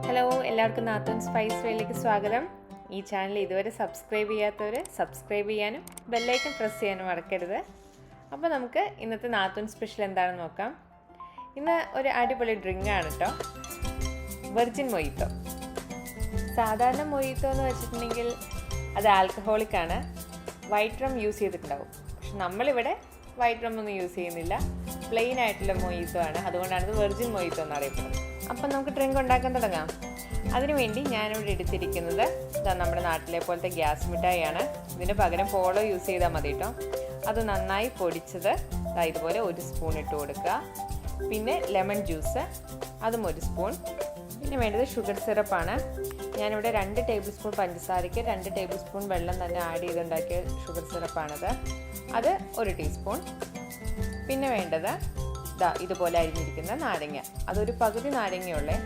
Hello, എല്ലാവർക്കും നാത്തൂൻ spice വേയിലേക്ക് സ്വാഗതം. ഈ ചാനൽ ഇതുവരെ സബ്സ്ക്രൈബ് ചെയ്യാത്തവർ സബ്സ്ക്രൈബ് ചെയ്യാനും ബെല്ലൈക്കൺ പ്രസ് ചെയ്യാനും മറക്കരുത്. അപ്പോൾ നമുക്ക് ഇന്നത്തെ നാത്തൂൻ സ്പെഷ്യൽ എന്താണെന്ന് നോക്കാം. ഇന്ന് ഒരു അടിപൊളി ഡ്രിങ്കാണ് കേട്ടോ, വെർജിൻ മൊയ്ത്തോ. സാധാരണ മൊയ്ത്തോ എന്ന് വെച്ചിട്ടുണ്ടെങ്കിൽ അത് ആൽക്കഹോളിക്കാണ്, വൈറ്റ് റം യൂസ് ചെയ്തിട്ടുണ്ടാവും. പക്ഷെ നമ്മളിവിടെ വൈറ്റ് റം ഒന്നും യൂസ് ചെയ്യുന്നില്ല, പ്ലെയിൻ ആയിട്ടുള്ള മൊയ്ത്തോ ആണ്. അതുകൊണ്ടാണ് ഇത് വെർജിൻ മൊയ്ത്തോ എന്ന് അറിയപ്പെടുന്നത്. അപ്പം നമുക്ക് ഡ്രിങ്ക് ഉണ്ടാക്കാൻ തുടങ്ങാം. അതിനുവേണ്ടി ഞാനിവിടെ എടുത്തിരിക്കുന്നത് നമ്മുടെ നാട്ടിലെ പോലത്തെ ഗ്യാസ് മിഠായിയാണ്. ഇതിന് പകരം പോളോ യൂസ് ചെയ്താൽ മതി കേട്ടോ. അത് നന്നായി പൊടിച്ചത് ഇതുപോലെ 1 സ്പൂൺ ഇട്ട് കൊടുക്കുക. പിന്നെ ലെമൺ ജ്യൂസ്, അതും 1 സ്പൂൺ. പിന്നെ വേണ്ടത് ഷുഗർ സിറപ്പാണ്. ഞാനിവിടെ 2 ടേബിൾ സ്പൂൺ പഞ്ചസാരയ്ക്ക് 2 ടേബിൾ സ്പൂൺ വെള്ളം തന്നെ ആഡ് ചെയ്തുണ്ടാക്കിയ ഷുഗർ സിറപ്പാണത്. അത് 1 ടീസ്പൂൺ. പിന്നെ വേണ്ടത് ഇതുപോലെ അരിഞ്ഞിരിക്കുന്ന നാരങ്ങ, അതൊരു പകുതി നാരങ്ങയുള്ളേ,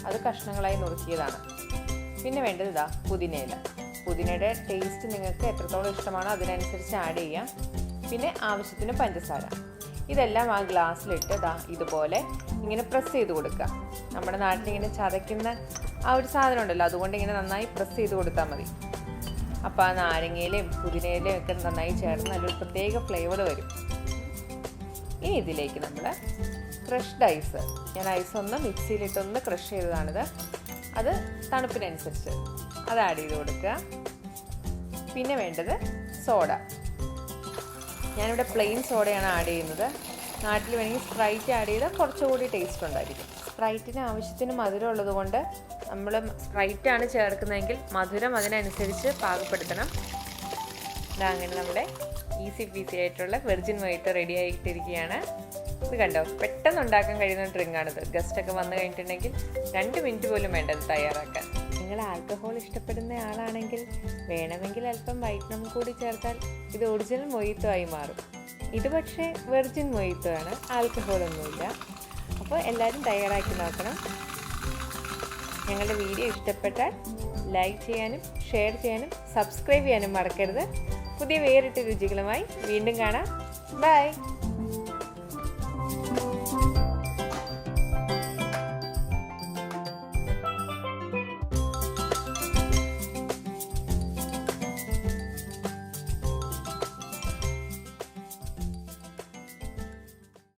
അത് കഷ്ണങ്ങളായി നുറുക്കിയതാണ്. പിന്നെ വേണ്ടത് പുതിനയില. പുതിനയുടെ ടേസ്റ്റ് നിങ്ങൾക്ക് എത്രത്തോളം ഇഷ്ടമാണോ അതിനനുസരിച്ച് ആഡ് ചെയ്യാം. പിന്നെ ആവശ്യത്തിന് പഞ്ചസാര. ഇതെല്ലാം ആ ഗ്ലാസ്സിലിട്ട് ഇതുപോലെ ഇങ്ങനെ പ്രസ് ചെയ്ത് കൊടുക്കുക. നമ്മുടെ നാട്ടിലിങ്ങനെ ചതയ്ക്കുന്ന ആ ഒരു സാധനം ഉണ്ടല്ലോ, അതുകൊണ്ട് ഇങ്ങനെ നന്നായി പ്രസ് ചെയ്ത് കൊടുത്താൽ മതി. അപ്പോൾ ആ നാരങ്ങയിലയും പുതിനയിലയും ഒക്കെ നന്നായി ചേർന്ന് നല്ലൊരു പ്രത്യേക ഫ്ലേവർ വരും. ഇനി ഇതിലേക്ക് നമ്മൾ ക്രഷ്ഡ് ഐസ്, ഞാൻ ഐസ് ഒന്ന് മിക്സിയിലിട്ടൊന്ന് ക്രഷ് ചെയ്തതാണിത്, അത് തണുപ്പിനനുസരിച്ച് അത് ആഡ് ചെയ്ത് കൊടുക്കുക. പിന്നെ വേണ്ടത് സോഡ. ഞാനിവിടെ പ്ലെയിൻ സോഡയാണ് ആഡ് ചെയ്യുന്നത്. നാട്ടിൽ വേണമെങ്കിൽ സ്പ്രൈറ്റ് ആഡ് ചെയ്താൽ കുറച്ചുകൂടി ടേസ്റ്റ് ഉണ്ടായിരിക്കും. സ്പ്രൈറ്റിന് ആവശ്യത്തിന് മധുരം ഉള്ളത് കൊണ്ട് നമ്മൾ സ്പ്രൈറ്റാണ് ചേർക്കുന്നതെങ്കിൽ മധുരം അതിനനുസരിച്ച് പാകപ്പെടുത്തണം. അങ്ങനെ നമ്മുടെ ഈസി പീസി ആയിട്ടുള്ള വെർജിൻ മൊയ്ത്തോ റെഡി ആയിട്ടിരിക്കുകയാണ്. ഇത് കണ്ടോ, പെട്ടെന്ന് ഉണ്ടാക്കാൻ കഴിയുന്ന ഡ്രിങ്കാണിത്. ഗസ്റ്റൊക്കെ വന്നു കഴിഞ്ഞിട്ടുണ്ടെങ്കിൽ 2 മിനിറ്റ് പോലും വേണ്ടത് തയ്യാറാക്കാൻ. നിങ്ങൾ ആൽക്കഹോൾ ഇഷ്ടപ്പെടുന്ന ആളാണെങ്കിൽ വേണമെങ്കിൽ അല്പം വൈറ്റ് റം കൂടി ചേർത്താൽ ഇത് ഒറിജിനൽ മൊയ്ത്തോ ആയി മാറും. ഇത് പക്ഷേ വെർജിൻ മൊയ്ത്തോ ആണ്, ആൽക്കഹോളൊന്നുമില്ല. അപ്പോൾ എല്ലാവരും തയ്യാറാക്കി നോക്കണം. ഞങ്ങളുടെ വീഡിയോ ഇഷ്ടപ്പെട്ടാൽ ലൈക്ക് ചെയ്യാനും ഷെയർ ചെയ്യാനും സബ്സ്ക്രൈബ് ചെയ്യാനും മറക്കരുത്. പുതിയ വേറിട്ട രുചികളുമായി വീണ്ടും കാണാം. ബൈ.